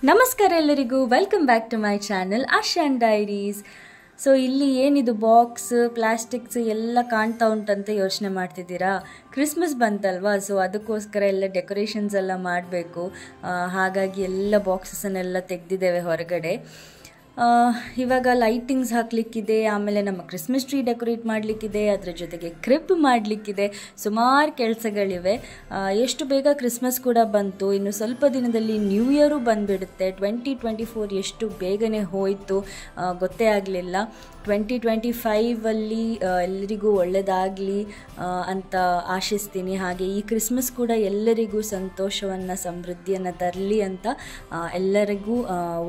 ನಮಸ್ಕಾರ ಎಲ್ಲರಿಗೂ, welcome back to my channel Asha and diaries. So ಇಲ್ಲಿ ಏನಿದು ಬಾಕ್ಸ್ ಪ್ಲಾಸ್ಟಿಕ್ಸ್ ಎಲ್ಲ ಕಾಣ್ತಾ ಉಂಟಂತ ಯೋಚನೆ ಮಾಡ್ತಿದ್ದೀರಾ? ಕ್ರಿಸ್ಮಸ್ ಬಂತಲ್ವಾ, ಸೊ ಅದಕ್ಕೋಸ್ಕರ ಎಲ್ಲ ಡೆಕೋರೇಷನ್ಸ್ ಎಲ್ಲ ಮಾಡಬೇಕು. ಹಾಗಾಗಿ ಎಲ್ಲ ಬಾಕ್ಸಸ್ಸನ್ನೆಲ್ಲ ತೆಗೆದಿದ್ದೇವೆ ಹೊರಗಡೆ. ಇವಾಗ ಲೈಟಿಂಗ್ಸ್ ಹಾಕಲಿಕ್ಕಿದೆ, ಆಮೇಲೆ ನಮ್ಮ ಕ್ರಿಸ್ಮಸ್ ಟ್ರೀ ಡೆಕೋರೇಟ್ ಮಾಡಲಿಕ್ಕಿದೆ, ಅದರ ಜೊತೆಗೆ ಕ್ರಿಬ್ ಮಾಡಲಿಕ್ಕಿದೆ. ಸುಮಾರು ಕೆಲಸಗಳಿವೆ. ಎಷ್ಟು ಬೇಗ ಕ್ರಿಸ್ಮಸ್ ಕೂಡ ಬಂತು, ಇನ್ನು ಸ್ವಲ್ಪ ದಿನದಲ್ಲಿ ನ್ಯೂ ಇಯರು ಬಂದುಬಿಡುತ್ತೆ. 2024 ಎಷ್ಟು ಬೇಗನೆ ಹೋಯಿತು ಗೊತ್ತೇ ಆಗಲಿಲ್ಲ. 2025 ಎಲ್ಲರಿಗೂ ಒಳ್ಳೆಯದಾಗಲಿ ಅಂತ ಆಶಿಸ್ತೀನಿ. ಹಾಗೆ ಈ ಕ್ರಿಸ್ಮಸ್ ಕೂಡ ಎಲ್ಲರಿಗೂ ಸಂತೋಷವನ್ನು ಸಮೃದ್ಧಿಯನ್ನು ತರಲಿ ಅಂತ ಎಲ್ಲರಿಗೂ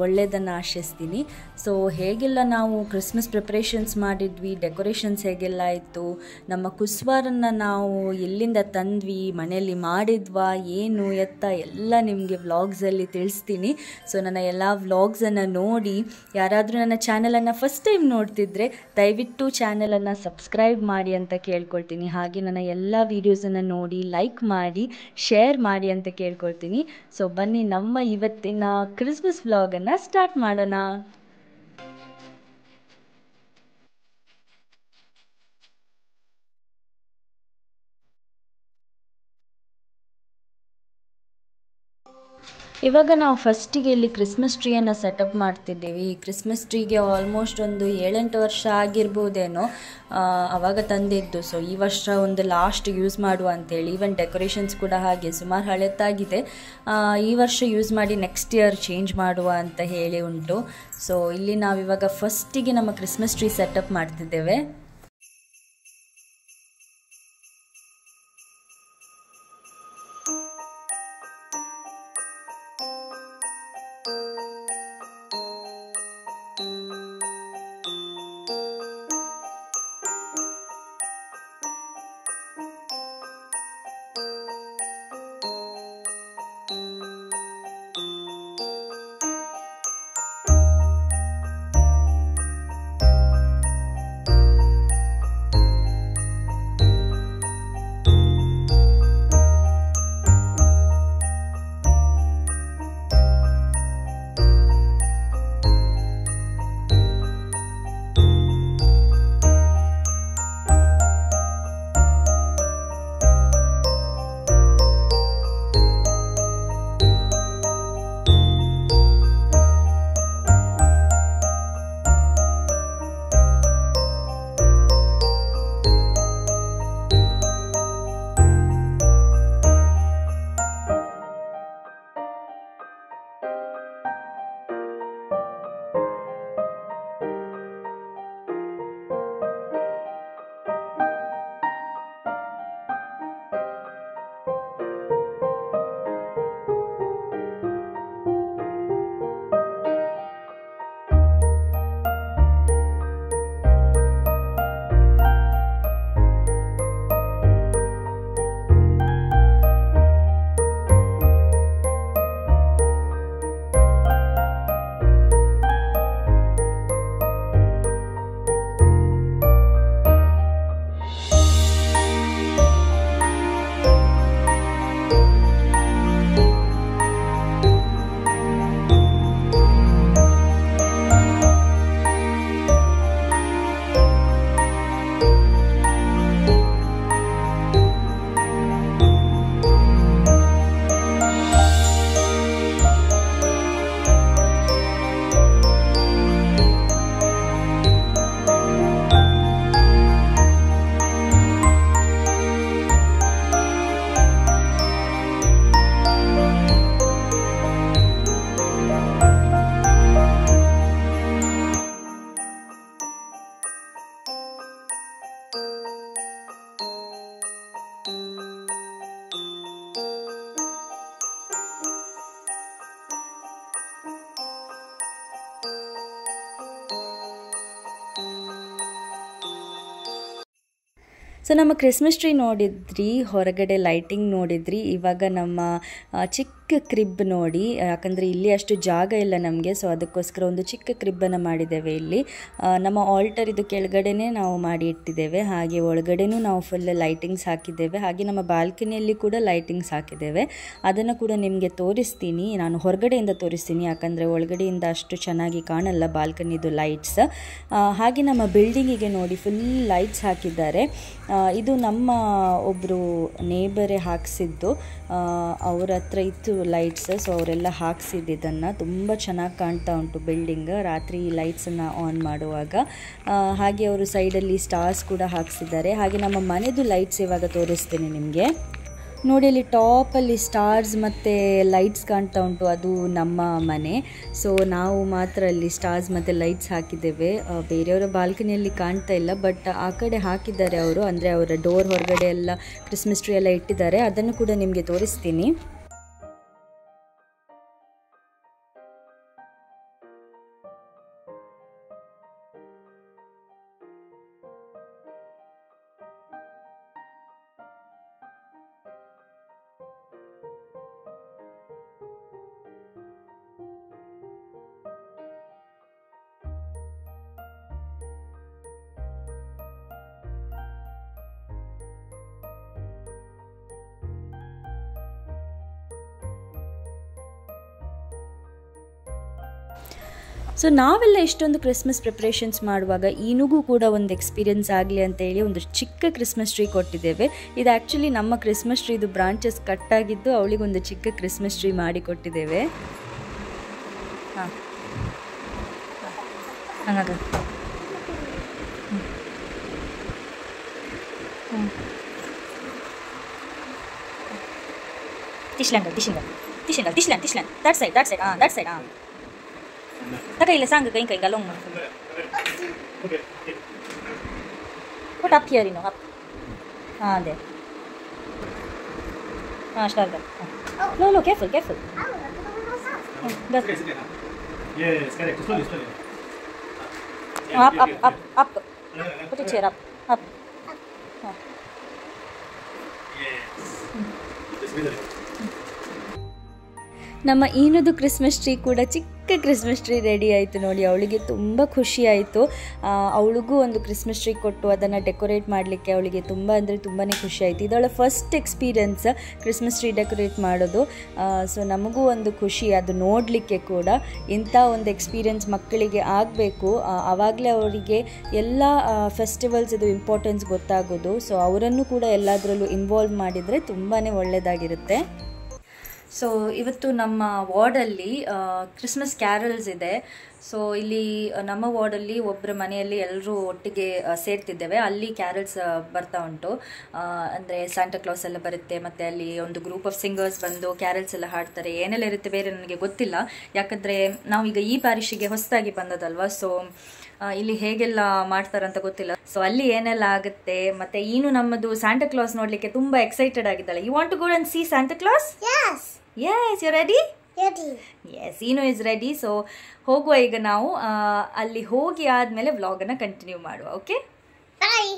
ಒಳ್ಳೆಯದನ್ನು ಆಶಿಸ್ತೀನಿ. ಸೊ ಹೇಗೆಲ್ಲ ನಾವು ಕ್ರಿಸ್ಮಸ್ ಪ್ರಿಪ್ರೇಷನ್ಸ್ ಮಾಡಿದ್ವಿ, ಡೆಕೋರೇಷನ್ಸ್ ಹೇಗೆಲ್ಲ ಆಯಿತು, ನಮ್ಮ ಕುಸ್ವಾರನ್ನು ನಾವು ಎಲ್ಲಿಂದ ತಂದ್ವಿ, ಮನೆಯಲ್ಲಿ ಮಾಡಿದ್ವಾ, ಏನು ಎತ್ತ ಎಲ್ಲ ನಿಮಗೆ ವ್ಲಾಗ್ಸಲ್ಲಿ ತಿಳಿಸ್ತೀನಿ. ಸೊ ನನ್ನ ಎಲ್ಲ ವ್ಲಾಗ್ಸನ್ನು ನೋಡಿ, ಯಾರಾದರೂ ನನ್ನ ಚಾನಲನ್ನು ಫಸ್ಟ್ ಟೈಮ್ ನೋಡ್ತಿದ್ರೆ ದಯವಿಟ್ಟು ಚಾನಲನ್ನು ಸಬ್ಸ್ಕ್ರೈಬ್ ಮಾಡಿ ಅಂತ ಕೇಳ್ಕೊಳ್ತೀನಿ. ಹಾಗೆ ನನ್ನ ಎಲ್ಲ ವೀಡಿಯೋಸನ್ನು ನೋಡಿ ಲೈಕ್ ಮಾಡಿ, ಶೇರ್ ಮಾಡಿ ಅಂತ ಕೇಳ್ಕೊಳ್ತೀನಿ. ಸೊ ಬನ್ನಿ ನಮ್ಮ ಇವತ್ತಿನ ಕ್ರಿಸ್ಮಸ್ ವ್ಲಾಗನ್ನು ಸ್ಟಾರ್ಟ್ ಮಾಡೋಣ. ಇವಾಗ ನಾವು ಫಸ್ಟಿಗೆ ಇಲ್ಲಿ ಕ್ರಿಸ್ಮಸ್ ಟ್ರೀಯನ್ನು ಸೆಟಪ್ ಮಾಡ್ತಿದ್ದೀವಿ. ಈ ಕ್ರಿಸ್ಮಸ್ ಟ್ರೀಗೆ ಆಲ್ಮೋಸ್ಟ್ ಒಂದು 7-8 ವರ್ಷ ಆಗಿರ್ಬೋದೇನೋ ಆವಾಗ ತಂದಿದ್ದು. ಸೊ ಈ ವರ್ಷ ಒಂದು ಲಾಸ್ಟ್ ಯೂಸ್ ಮಾಡುವ ಅಂತೇಳಿ. ಈವನ್ ಡೆಕೋರೇಷನ್ಸ್ ಕೂಡ ಹಾಗೆ ಸುಮಾರು ಹಳೆತಾಗಿದೆ. ಈ ವರ್ಷ ಯೂಸ್ ಮಾಡಿ ನೆಕ್ಸ್ಟ್ ಇಯರ್ ಚೇಂಜ್ ಮಾಡುವ ಅಂತ ಹೇಳಿ ಉಂಟು. ಸೊ ಇಲ್ಲಿ ನಾವಿವಾಗ ಫಸ್ಟಿಗೆ ನಮ್ಮ ಕ್ರಿಸ್ಮಸ್ ಟ್ರೀ ಸೆಟಪ್ ಮಾಡ್ತಿದ್ದೇವೆ. ಸೊ ನಮ್ಮ ಕ್ರಿಸ್ಮಸ್ ಟ್ರೀ ನೋಡಿದ್ರಿ, ಹೊರಗಡೆ ಲೈಟಿಂಗ್ ನೋಡಿದ್ರಿ. ಇವಾಗ ನಮ್ಮ ಚಿಕ್ಕ ಕ್ರಿಬ್ ನೋಡಿ, ಯಾಕಂದರೆ ಇಲ್ಲಿ ಅಷ್ಟು ಜಾಗ ಇಲ್ಲ ನಮಗೆ, ಸೊ ಅದಕ್ಕೋಸ್ಕರ ಒಂದು ಚಿಕ್ಕ ಕ್ರಿಬ್ಬನ್ನು ಮಾಡಿದ್ದೇವೆ ಇಲ್ಲಿ. ನಮ್ಮ ಆಲ್ಟರ್ ಇದು ಕೆಳಗಡೆನೇ ನಾವು ಮಾಡಿ ಇಟ್ಟಿದ್ದೇವೆ, ಹಾಗೆ ಒಳಗಡೆನೂ ನಾವು ಫುಲ್ ಲೈಟಿಂಗ್ಸ್ ಹಾಕಿದ್ದೇವೆ, ಹಾಗೆ ನಮ್ಮ ಬಾಲ್ಕನಿಯಲ್ಲಿ ಕೂಡ ಲೈಟಿಂಗ್ಸ್ ಹಾಕಿದ್ದೇವೆ. ಅದನ್ನು ಕೂಡ ನಿಮಗೆ ತೋರಿಸ್ತೀನಿ, ನಾನು ಹೊರಗಡೆಯಿಂದ ತೋರಿಸ್ತೀನಿ, ಯಾಕಂದರೆ ಒಳಗಡೆಯಿಂದ ಅಷ್ಟು ಚೆನ್ನಾಗಿ ಕಾಣಲ್ಲ ಬಾಲ್ಕನಿದು ಲೈಟ್ಸ್. ಹಾಗೆ ನಮ್ಮ ಬಿಲ್ಡಿಂಗಿಗೆ ನೋಡಿ ಫುಲ್ ಲೈಟ್ಸ್ ಹಾಕಿದ್ದಾರೆ. ಇದು ನಮ್ಮ ಒಬ್ಬರು ನೇಬರೇ ಹಾಕ್ಸಿದ್ದು, ಅವ್ರ ಹತ್ರ ಇತ್ತು ಲೈಟ್ಸ್, ಸೊ ಅವರೆಲ್ಲ ಹಾಕ್ಸಿದ್ದನ್ನು. ತುಂಬ ಚೆನ್ನಾಗಿ ಕಾಣ್ತಾ ಉಂಟು ಬಿಲ್ಡಿಂಗ್ ರಾತ್ರಿ ಲೈಟ್ಸನ್ನು ಆನ್ ಮಾಡುವಾಗ. ಹಾಗೆ ಅವರು ಸೈಡಲ್ಲಿ ಸ್ಟಾರ್ಸ್ ಕೂಡ ಹಾಕ್ಸಿದ್ದಾರೆ. ಹಾಗೆ ನಮ್ಮ ಮನೆದು ಲೈಟ್ಸ್ ಇವಾಗ ತೋರಿಸ್ತೀನಿ ನಿಮಗೆ. ನೋಡಿ, ಅಲ್ಲಿ ಟಾಪಲ್ಲಿ ಸ್ಟಾರ್ಸ್ ಮತ್ತು ಲೈಟ್ಸ್ ಕಾಣ್ತಾ ಉಂಟು, ಅದು ನಮ್ಮ ಮನೆ. ಸೊ ನಾವು ಮಾತ್ರ ಅಲ್ಲಿ ಸ್ಟಾರ್ಸ್ ಮತ್ತು ಲೈಟ್ಸ್ ಹಾಕಿದ್ದೇವೆ. ಬೇರೆಯವರ ಬಾಲ್ಕನಿಯಲ್ಲಿ ಕಾಣ್ತಾ ಇಲ್ಲ, ಬಟ್ ಆ ಕಡೆ ಹಾಕಿದ್ದಾರೆ ಅವರು, ಅಂದರೆ ಅವರ ಡೋರ್ ಹೊರಗಡೆ ಎಲ್ಲ ಕ್ರಿಸ್ಮಸ್ ಟ್ರೀ ಎಲ್ಲ ಇಟ್ಟಿದ್ದಾರೆ. ಅದನ್ನು ಕೂಡ ನಿಮಗೆ ತೋರಿಸ್ತೀನಿ. ಸೊ ನಾವೆಲ್ಲ ಇಷ್ಟೊಂದು ಕ್ರಿಸ್ಮಸ್ ಪ್ರಿಪ್ರೇಷನ್ಸ್ ಮಾಡುವಾಗ ಈನಿಗೂ ಕೂಡ ಒಂದು ಎಕ್ಸ್ಪೀರಿಯನ್ಸ್ ಆಗಲಿ ಅಂತೇಳಿ ಒಂದು ಚಿಕ್ಕ ಕ್ರಿಸ್ಮಸ್ ಟ್ರೀ ಕೊಟ್ಟಿದ್ದೇವೆ. ಇದು ಆ್ಯಕ್ಚುಲಿ ನಮ್ಮ ಕ್ರಿಸ್ಮಸ್ ಟ್ರೀದು ಬ್ರಾಂಚಸ್ ಕಟ್ಟಾಗಿದ್ದು ಅವಳಿಗೊಂದು ಚಿಕ್ಕ ಕ್ರಿಸ್ಮಸ್ ಟ್ರೀ ಮಾಡಿ ಕೊಟ್ಟಿದ್ದೇವೆ. ಹಾಂ ಹಂಗಾಗ ತಿಶ್ಲ್ಯಾಂಡ್ ದಟ್ ಸೈಡ್ ಹಾಂ ತಗ ಇಲ್ಲ ಸಾಂಗ್ ಕೈ ಲೊಂಗ್ ಪುಟ್ ಅಪ್ ಹಿಯರ್ ಅಪ್ ಹಾಂ ಅದೇ ಹಾಂ ಸ್ಟಾರ್ಟ್ ಲೋ ಕೇರ್ಫುಲ್ ಅಪ್ ಪುಟ್ ಚೇರ್ ಅಪ್ ಹಾಂ ನಮ್ಮ ಈನದು ಕ್ರಿಸ್ಮಸ್ ಟ್ರೀ ಕೂಡ ಚಿಕ್ಕ ಕ್ರಿಸ್ಮಸ್ ಟ್ರೀ ರೆಡಿ ಆಯಿತು ನೋಡಿ. ಅವಳಿಗೆ ತುಂಬ ಖುಷಿ ಆಯಿತು. ಅವಳಿಗೂ ಒಂದು ಕ್ರಿಸ್ಮಸ್ ಟ್ರೀ ಕೊಟ್ಟು ಅದನ್ನು ಡೆಕೋರೇಟ್ ಮಾಡಲಿಕ್ಕೆ ಅವಳಿಗೆ ತುಂಬ ಅಂದರೆ ತುಂಬಾ ಖುಷಿ ಆಯಿತು. ಇದವಳ first experience Christmas tree decorate ಮಾಡೋದು. ಸೊ ನಮಗೂ ಒಂದು ಖುಷಿ ಅದು ನೋಡಲಿಕ್ಕೆ ಕೂಡ. ಇಂಥ ಒಂದು ಎಕ್ಸ್ಪೀರಿಯನ್ಸ್ ಮಕ್ಕಳಿಗೆ ಆಗಬೇಕು, ಆವಾಗಲೇ ಅವರಿಗೆ ಎಲ್ಲ ಫೆಸ್ಟಿವಲ್ಸ್ ಇದು ಇಂಪಾರ್ಟೆನ್ಸ್ ಗೊತ್ತಾಗೋದು. ಸೊ ಅವರನ್ನು ಕೂಡ ಎಲ್ಲದರಲ್ಲೂ ಇನ್ವಾಲ್ವ್ ಮಾಡಿದರೆ ತುಂಬಾ ಒಳ್ಳೆಯದಾಗಿರುತ್ತೆ. ಸೊ ಇವತ್ತು ನಮ್ಮ ವಾರ್ಡಲ್ಲಿ ಕ್ರಿಸ್ಮಸ್ ಕ್ಯಾರಲ್ಸ್ ಇದೆ. ಸೊ ಇಲ್ಲಿ ನಮ್ಮ ವಾರ್ಡಲ್ಲಿ ಒಬ್ಬರ ಮನೆಯಲ್ಲಿ ಎಲ್ಲರೂ ಒಟ್ಟಿಗೆ ಸೇರ್ತಿದ್ದೇವೆ. ಅಲ್ಲಿ ಕ್ಯಾರಲ್ಸ್ ಬರ್ತಾ ಉಂಟು, ಅಂದರೆ ಸ್ಯಾಂಟಾ ಕ್ಲಾಸ್ ಎಲ್ಲ ಬರುತ್ತೆ, ಮತ್ತು ಅಲ್ಲಿ ಒಂದು ಗ್ರೂಪ್ ಆಫ್ ಸಿಂಗರ್ಸ್ ಬಂದು ಕ್ಯಾರಲ್ಸ್ ಎಲ್ಲ ಹಾಡ್ತಾರೆ. ಏನೆಲ್ಲ ಇರುತ್ತೆ ಬೇರೆ ನನಗೆ ಗೊತ್ತಿಲ್ಲ, ಯಾಕಂದರೆ ನಾವೀಗ ಈ ಪ್ಯಾರಿಷಿಗೆ ಹೊಸದಾಗಿ ಬಂದದಲ್ವ. ಸೊ ಇಲ್ಲಿ ಹೇಗೆಲ್ಲ ಮಾಡ್ತಾರಂತ ಗೊತ್ತಿಲ್ಲ. ಸೊ ಅಲ್ಲಿ ಏನೆಲ್ಲ ಆಗುತ್ತೆ. ಮತ್ತೆ ಈನು ನಮ್ಮದು ಸ್ಯಾಂಟಾ ಕ್ಲಾಸ್ ನೋಡ್ಲಿಕ್ಕೆ ತುಂಬಾ ಎಕ್ಸೈಟೆಡ್ ಆಗಿದ್ದಾಳೆ. You want to go and see Santa Claus? Yes, you ready? Yes, Inu is ready. So ಹೋಗುವ ಈಗ ನಾವು. ಅಲ್ಲಿ ಹೋಗಿ ಆದ್ಮೇಲೆ ವ್ಲಾಗ್ ಅನ್ನ ಕಂಟಿನ್ಯೂ ಮಾಡುವ. ಓಕೆ, ಬಾಯ್.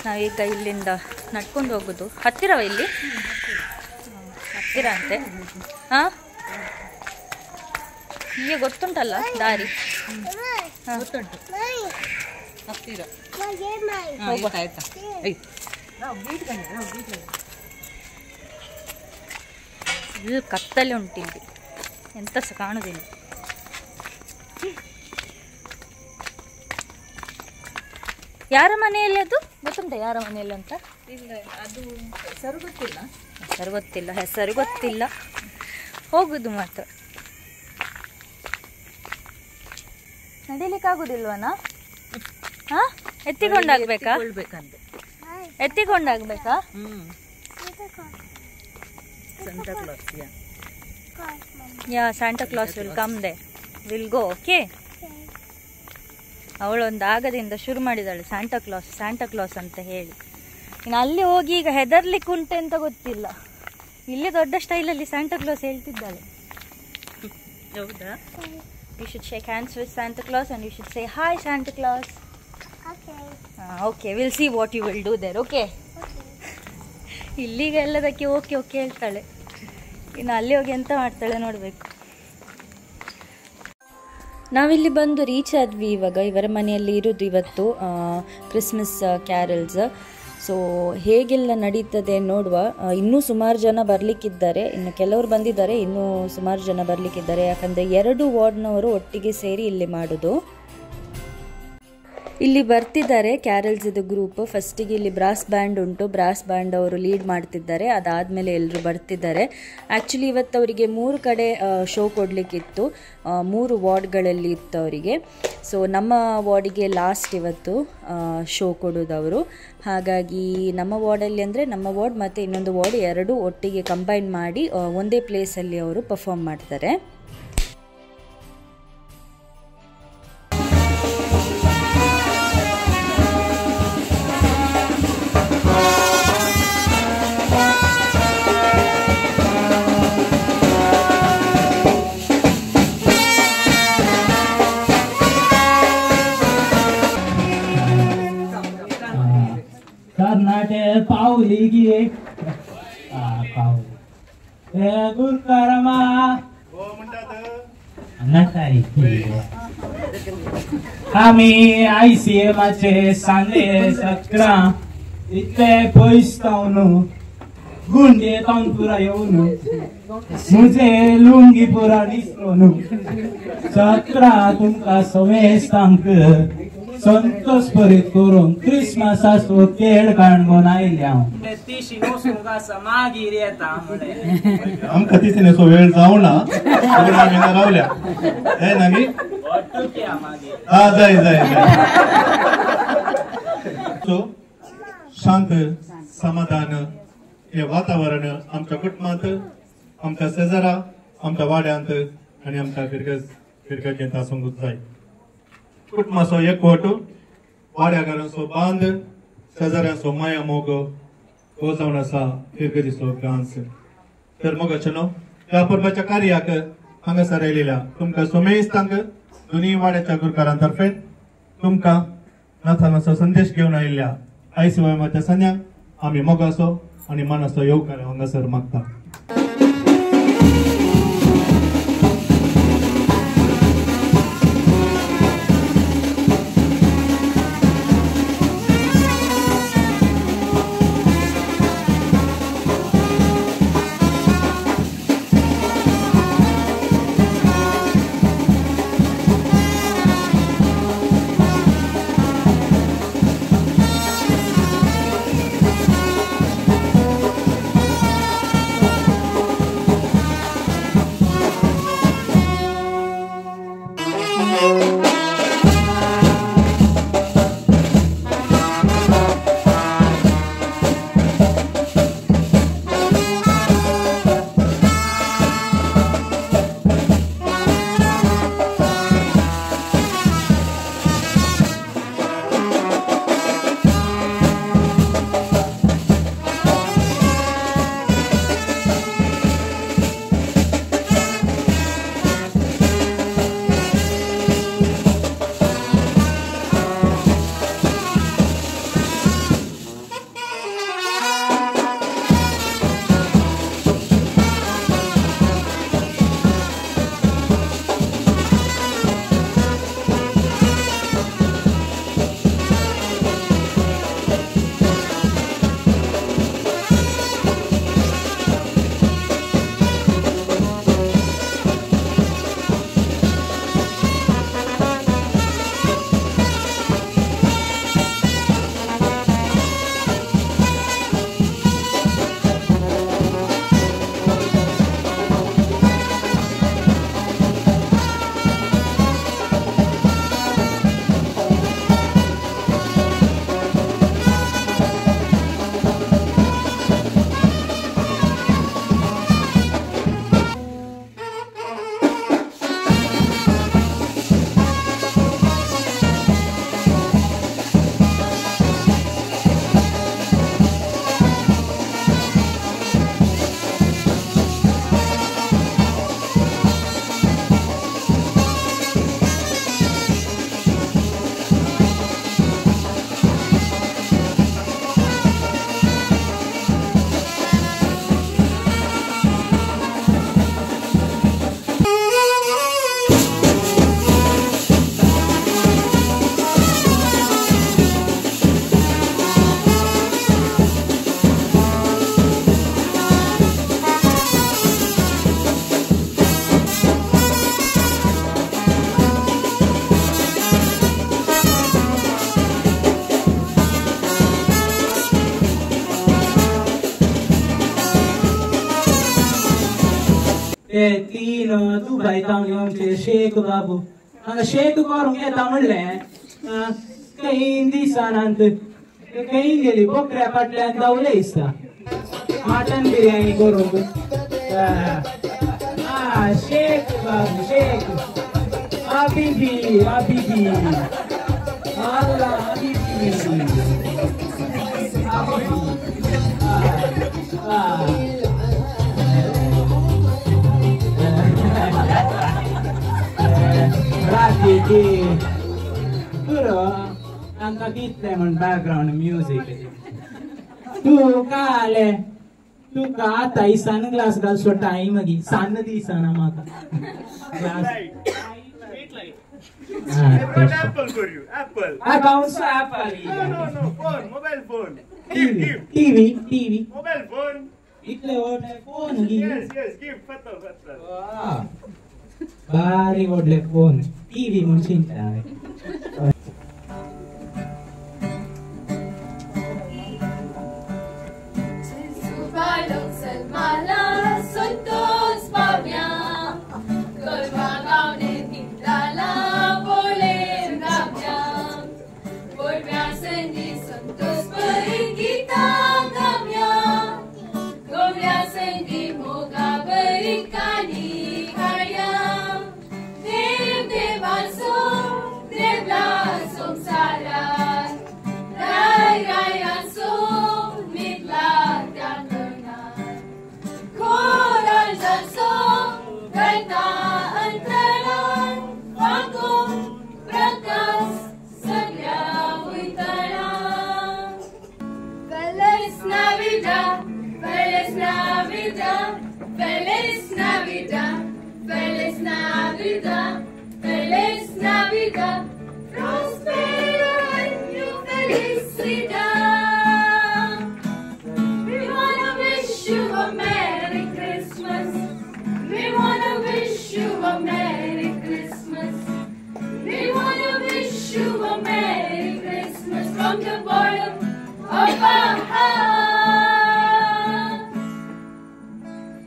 ನಾವೀಗ ಇಲ್ಲಿಂದ ನಡ್ಕೊಂಡು ಹೋಗೋದು. ಹತ್ತಿರವ ಇಲ್ಲಿ? ಹತ್ತಿರ ಅಂತೆ. ಹಾಂ, ಹೀಗೆ ಗೊತ್ತುಂಟಲ್ಲ ದಾರಿ? ಗೊತ್ತುಂಟು, ಹತ್ತಿರ. ಇದು ಕತ್ತಲೆ ಉಂಟಿಲ್ಲಿ, ಎಂತ ಸಹ ಕಾಣುದಿಲ್ಲ. ಯಾರ ಮನೆಯಲ್ಲಿ ಅದು ಗೊತ್ತುಂಟ? ಯಾರ ಮನೆಯಲ್ಲಿ ಅಂತ? ಅದು ಹೆಸರು ಗೊತ್ತಿಲ್ಲ. ಹೋಗುದು ಮಾತ್ರ. ನಡಿಲಿಕ್ಕಾಗುದಿಲ್ವನಾ? ಹಾ, ಎತ್ತಿಕೊಂಡಾಗ್ಬೇಕಾ? Santa Claus will come there. We'll go, okay? ಅವಳೊಂದು ಆಗದಿಂದ ಶುರು ಮಾಡಿದಾಳೆ ಸ್ಯಾಂಟಾ ಕ್ಲಾಸ್ ಅಂತ ಹೇಳಿ. ಇನ್ನು ಅಲ್ಲಿ ಹೋಗಿ ಈಗ ಹೆದರ್ಲಿಕ್ಕೆ ಉಂಟೆ ಅಂತ ಗೊತ್ತಿಲ್ಲ. ಇಲ್ಲಿ ದೊಡ್ಡ ಸ್ಟೈಲಲ್ಲಿ ಸ್ಯಾಂಟಾ ಕ್ಲಾಸ್ ಹೇಳ್ತಿದ್ದಾಳೆ. ಹೌದಾ? You should shake hands with Santa Claus and you should say hi Santa Claus. Okay. Okay, we'll see what you will do there. Okay. ಇಲ್ಲಿಗೆ ಎಲ್ಲದಕ್ಕೆ ಓಕೆ ಓಕೆ ಹೇಳ್ತಾಳೆ. ಇನ್ನು ಅಲ್ಲಿ ಹೋಗಿ ಎಂತ ಮಾಡ್ತಾಳೆ ನೋಡಬೇಕು. ನಾವಿಲ್ಲಿ ಬಂದು ರೀಚ್ ಆದ್ವಿ. ಇವಾಗ ಇವರ ಮನೆಯಲ್ಲಿ ಇರೋದು ಇವತ್ತು ಕ್ರಿಸ್ಮಸ್ ಕ್ಯಾರಲ್ಸ್. ಸೊ ಹೇಗೆಲ್ಲ ನಡೀತದೆ ನೋಡುವ. ಇನ್ನೂ ಸುಮಾರು ಜನ ಬರಲಿಕ್ಕಿದ್ದಾರೆ, ಇನ್ನು ಕೆಲವರು ಬಂದಿದ್ದಾರೆ, ಇನ್ನೂ ಸುಮಾರು ಜನ ಬರಲಿಕ್ಕಿದ್ದಾರೆ. ಯಾಕಂದರೆ 2 ವಾರ್ಡ್ನವರು ಒಟ್ಟಿಗೆ ಸೇರಿ ಇಲ್ಲಿ ಮಾಡೋದು. ಇಲ್ಲಿ ಬರ್ತಿದ್ದಾರೆ ಕ್ಯಾರಲ್ಸ್ ಇದು ಗ್ರೂಪ್. ಫಸ್ಟಿಗೆ ಇಲ್ಲಿ ಬ್ರಾಸ್ ಬ್ಯಾಂಡ್ ಉಂಟು, ಬ್ರಾಸ್ ಬ್ಯಾಂಡ್ ಅವರು ಲೀಡ್ ಮಾಡ್ತಿದ್ದಾರೆ. ಅದಾದಮೇಲೆ ಎಲ್ಲರೂ ಬರ್ತಿದ್ದಾರೆ. ಆ್ಯಕ್ಚುಲಿ ಇವತ್ತು ಅವರಿಗೆ 3 ಕಡೆ ಶೋ ಕೊಡಲಿಕ್ಕಿತ್ತು, 3 ವಾರ್ಡ್ಗಳಲ್ಲಿ ಇತ್ತು ಅವರಿಗೆ. ಸೊ ನಮ್ಮ ವಾರ್ಡಿಗೆ ಲಾಸ್ಟ್ ಇವತ್ತು ಶೋ ಕೊಡೋದವರು. ಹಾಗಾಗಿ ನಮ್ಮ ವಾರ್ಡಲ್ಲಿ ಅಂದರೆ ನಮ್ಮ ವಾರ್ಡ್ ಮತ್ತು ಇನ್ನೊಂದು ವಾರ್ಡ್ 2 ಒಟ್ಟಿಗೆ ಕಂಬೈನ್ ಮಾಡಿ ಒಂದೇ ಪ್ಲೇಸಲ್ಲಿ ಅವರು ಪರ್ಫಾರ್ಮ್ ಮಾಡ್ತಾರೆ. कर्नाटक पावली की पावली गुरुकारमा नटारी आम्ही ICMचे सांगे सकरा इतले पयसतावन गुंडे तांपुरा येवन मुझे लुंगी पुरा दिसलो सकरा तुमका समेस्तांक संतोष परित करून क्रिसमसाचो खेळ काणून आयल्या आमकां तिसने सो वेळ जावना आमी रावल्या जाय ना गी जाय जाय सो शांत समाधान हे वातावरण आमच्या कुटुंबांत, आमच्या शेजारा, आमच्या वाड्यांत आनी आमच्या फिरकेंत आसूंक जाय. कुटुंबाचो एकवट, वाड्याकारांचो बांद, शेजाऱ्यांचो माया मोग हो जावन आसा फिरगतीचो गांस. तर मोगाचनो ह्या परबाच्या कार्याक हांगासर आयलेल्या तुमकां सोमेस्तांक दोनूय वाड्याच्या गुरकारांतर्फे तुमकां नातालाचो संदेश घेवन आयिल्ल्या ICYMच्या सन्यांक आमी मोगाचो आनी मानाचो येवकार हांगासर मागता. तीन दुबई तावणी आमचे शेख बाबू हांगा शेख करूंक येता म्हणलें काही दिसानंत काही गेली बोकड्या फाटल्यान दावले दिसता मटन बिर्याणी करूंक शेख बाबू शेख हबीबी हबीबी अल्लाह Habibi Anka kitle mon background music. Tu kale, tu kata isan glass gal so time agi san di sana maka. Glass. Apple for you, Apple. I bounce Apple. No, phone, mobile phone. TV. Mobile phone. Itle order phone agi. Yes, give, fatal. Bari order phone. TV mon cinta.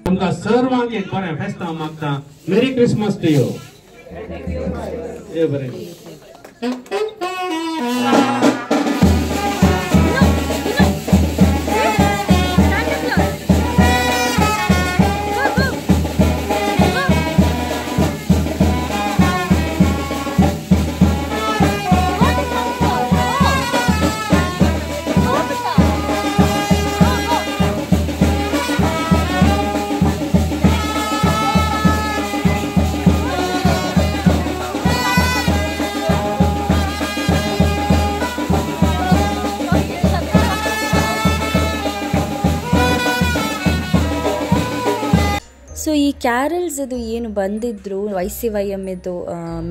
तुमका सर्वांक एक बरें फेस्तां मागता मेरी Christmas to you बरें so ಈ Carroll's ಇದು ಏನು ಬಂದಿದ್ದರು YCYM ಇದು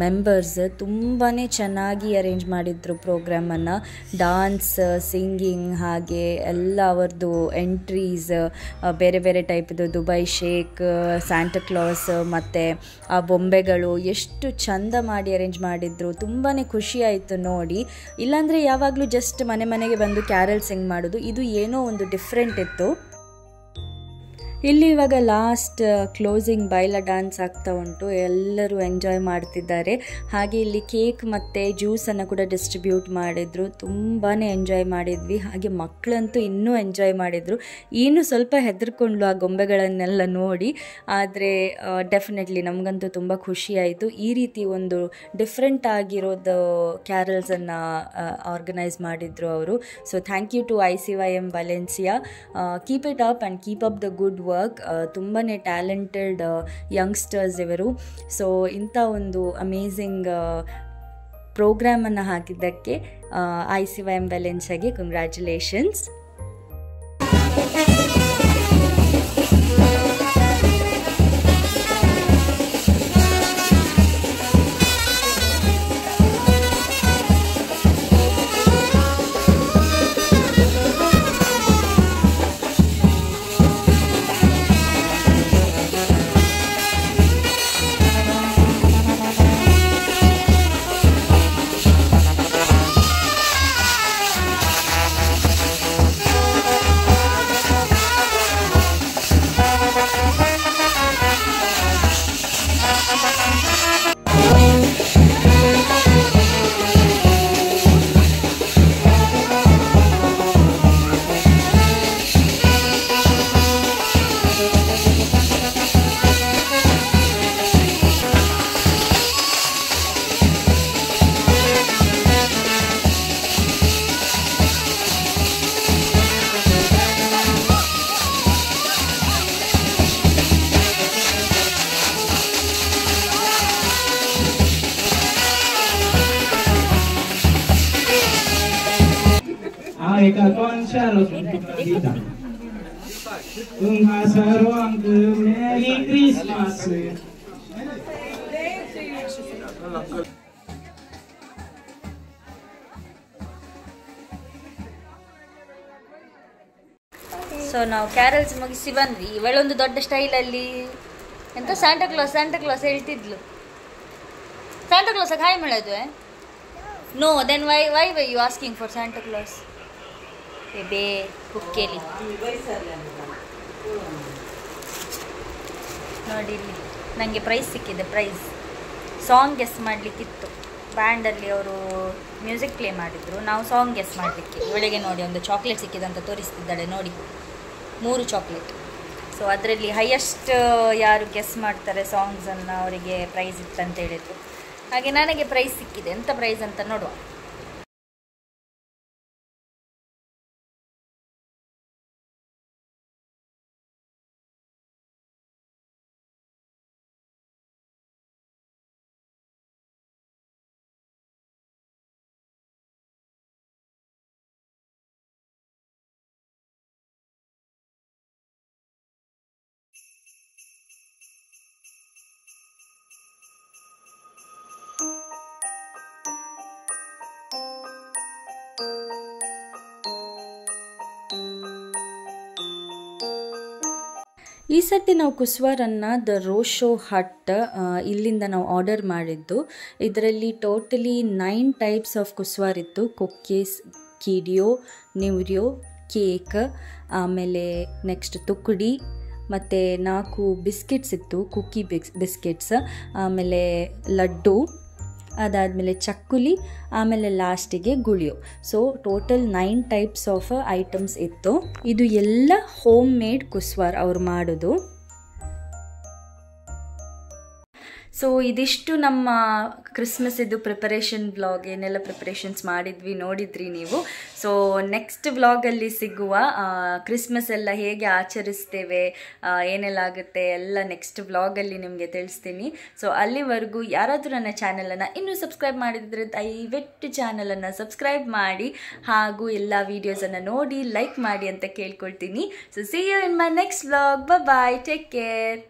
ಮೆಂಬರ್ಸ್ ತುಂಬಾ ಚೆನ್ನಾಗಿ ಅರೇಂಜ್ ಮಾಡಿದ್ರು ಪ್ರೋಗ್ರಾಮನ್ನು. ಡಾನ್ಸ್, ಸಿಂಗಿಂಗ್, ಹಾಗೆ ಎಲ್ಲ ಅವ್ರದ್ದು ಎಂಟ್ರೀಸ್, ಬೇರೆ ಬೇರೆ ಟೈಪ್ದು ದುಬೈ ಶೇಕ್, ಸ್ಯಾಂಟಕ್ಲಾಸ್ ಮತ್ತು ಆ ಬೊಂಬೆಗಳು ಎಷ್ಟು ಚಂದ ಮಾಡಿ ಅರೇಂಜ್ ಮಾಡಿದ್ರು. ತುಂಬಾ ಖುಷಿ ಆಯಿತು ನೋಡಿ. ಇಲ್ಲಾಂದರೆ ಯಾವಾಗಲೂ ಜಸ್ಟ್ ಮನೆಗೆ ಬಂದು ಕ್ಯಾರಲ್ ಸಿಂಗ್ ಮಾಡೋದು, ಇದು ಏನೋ ಒಂದು ಡಿಫ್ರೆಂಟ್ ಇತ್ತು. ಇಲ್ಲಿ ಇವಾಗ ಲಾಸ್ಟ್ ಕ್ಲೋಸಿಂಗ್ ಬೈಲ ಡ್ಯಾನ್ಸ್ ಆಗ್ತಾ ಉಂಟು, ಎಲ್ಲರೂ ಎಂಜಾಯ್ ಮಾಡ್ತಿದ್ದಾರೆ. ಹಾಗೆ ಇಲ್ಲಿ ಕೇಕ್ ಮತ್ತು ಜ್ಯೂಸನ್ನು ಕೂಡ ಡಿಸ್ಟ್ರಿಬ್ಯೂಟ್ ಮಾಡಿದರು. ತುಂಬಾ ಎಂಜಾಯ್ ಮಾಡಿದ್ವಿ. ಹಾಗೆ ಮಕ್ಕಳಂತೂ ಇನ್ನೂ ಎಂಜಾಯ್ ಮಾಡಿದರು. ಇನ್ನೂ ಸ್ವಲ್ಪ ಹೆದರ್ಕೊಂಡ್ಲು ಆ ಗೊಂಬೆಗಳನ್ನೆಲ್ಲ ನೋಡಿ. ಆದರೆ ಡೆಫಿನೆಟ್ಲಿ ನಮಗಂತೂ ತುಂಬ ಖುಷಿಯಾಯಿತು. ಈ ರೀತಿ ಒಂದು ಡಿಫ್ರೆಂಟ್ ಆಗಿರೋದು ಕ್ಯಾರಲ್ಸನ್ನು ಆರ್ಗನೈಸ್ ಮಾಡಿದರು ಅವರು. So thank you to YCYM Valencia. Keep it up and keep up the good work. ತುಂಬಾ ಟ್ಯಾಲೆಂಟೆಡ್ ಯಂಗ್ಸ್ಟರ್ಸ್ ಇವರು. ಸೊ ಇಂಥ ಒಂದು ಅಮೇಝಿಂಗ್ ಪ್ರೋಗ್ರಾಮನ್ನು ಹಾಕಿದ್ದಕ್ಕೆ YCYM Valenciaಗೆ congratulations. eka konser untuk kita. Tunga sarwangku Merry Christmas. So ನಾವು ಕ್ಯಾರಲ್ಸ್ ಮುಗಿಸಿ ಬಂದ್ವಿ. ಇವಳೊಂದು ದೊಡ್ಡ ಸ್ಟೈಲಲ್ಲಿ ಎಂತ ಸ್ಯಾಂಟಾ ಕ್ಲಾಸ್ ಹೇಳ್ತಿದ್ಲು. ಸ್ಯಾಂಟಾ ಕ್ಲಾಸ್ ಹಾಯ್ ಮಾಡೋದು? No, then why you asking for Santa Claus? ಬೇ ಕುಕ್ಕೇಲಿ ನೋಡಿ, ಇಲ್ಲಿ ನನಗೆ ಪ್ರೈಸ್ ಸಿಕ್ಕಿದೆ. ಪ್ರೈಸ್ ಸಾಂಗ್ ಗೆಸ್ ಮಾಡಲಿಕ್ಕಿತ್ತು. ಬ್ಯಾಂಡಲ್ಲಿ ಅವರು ಮ್ಯೂಸಿಕ್ ಪ್ಲೇ ಮಾಡಿದರು, ನಾವು ಸಾಂಗ್ ಗೆಸ್ ಮಾಡಲಿಕ್ಕೆ. ಇವಳಿಗೆ ನೋಡಿ ಒಂದು ಚಾಕ್ಲೇಟ್ ಸಿಕ್ಕಿದೆ ತೋರಿಸ್ತಿದ್ದಾಳೆ ನೋಡಿ, 3 ಚಾಕ್ಲೇಟ್. ಸೊ ಅದರಲ್ಲಿ ಹೈಯೆಸ್ಟ್ ಯಾರು ಗೆಸ್ ಮಾಡ್ತಾರೆ ಸಾಂಗ್ಸನ್ನು ಅವರಿಗೆ ಪ್ರೈಸ್ ಇತ್ತಂತ ಹೇಳಿದ್ರು. ಹಾಗೆ ನನಗೆ ಪ್ರೈಸ್ ಸಿಕ್ಕಿದೆ. ಎಂಥ ಪ್ರೈಸ್ ಅಂತ ನೋಡುವ. ಈ ಸರ್ತಿ ನಾವು ಕುಸ್ವಾರನ್ನು ದ ರೋಶೋ ಹಟ್ ಇಲ್ಲಿಂದ ನಾವು ಆರ್ಡರ್ ಮಾಡಿದ್ದು. ಇದರಲ್ಲಿ ಟೋಟಲಿ 9 ಟೈಪ್ಸ್ ಆಫ್ ಕುಸ್ವಾರ್ ಇತ್ತು. ಕೊಕ್ಕೀಸ್, ಕೀಡಿಯೋ, ನಿವ್ರಿಯೋ, ಕೇಕ್, ಆಮೇಲೆ ನೆಕ್ಸ್ಟ್ ತುಕ್ಕಡಿ, ಮತ್ತು 4 ಬಿಸ್ಕೆಟ್ಸ್ ಇತ್ತು, ಕುಕ್ಕಿ ಬಿಸ್ಕೆಟ್ಸ್, ಆಮೇಲೆ ಲಡ್ಡು, ಅದಾದಮೇಲೆ ಚಕ್ಕುಲಿ, ಆಮೇಲೆ ಲಾಸ್ಟಿಗೆ ಗುಳಿಯೋ. So total 9 types of items ಇತ್ತು. ಇದು ಎಲ್ಲ ಹೋಮ್ ಮೇಡ್ ಕುಸ್ವಾರ್ ಅವ್ರು ಮಾಡೋದು. ಸೊ ಇದಿಷ್ಟು ನಮ್ಮ ಕ್ರಿಸ್ಮಸ್ ಇದು ಪ್ರಿಪರೇಷನ್ ವ್ಲಾಗ್. ಏನೆಲ್ಲ ಪ್ರಿಪರೇಷನ್ಸ್ ಮಾಡಿದ್ವಿ ನೋಡಿದ್ರಿ ನೀವು. ಸೊ ನೆಕ್ಸ್ಟ್ ವ್ಲಾಗಲ್ಲಿ ಸಿಗುವ. ಕ್ರಿಸ್ಮಸ್ ಎಲ್ಲ ಹೇಗೆ ಆಚರಿಸ್ತೇವೆ, ಏನೆಲ್ಲ ಆಗುತ್ತೆ ಎಲ್ಲ ನೆಕ್ಸ್ಟ್ ವ್ಲಾಗಲ್ಲಿ ನಿಮಗೆ ತಿಳಿಸ್ತೀನಿ. ಸೊ ಅಲ್ಲಿವರೆಗೂ ಯಾರಾದರೂ ನನ್ನ ಚಾನಲನ್ನು ಇನ್ನೂ ಸಬ್ಸ್ಕ್ರೈಬ್ ಮಾಡಿದರೆ ದಯವಿಟ್ಟು ಚಾನಲನ್ನು ಸಬ್ಸ್ಕ್ರೈಬ್ ಮಾಡಿ, ಹಾಗೂ ಎಲ್ಲ ವೀಡಿಯೋಸನ್ನು ನೋಡಿ ಲೈಕ್ ಮಾಡಿ ಅಂತ ಕೇಳ್ಕೊಳ್ತೀನಿ. So see you in my next vlog. Bye, take care.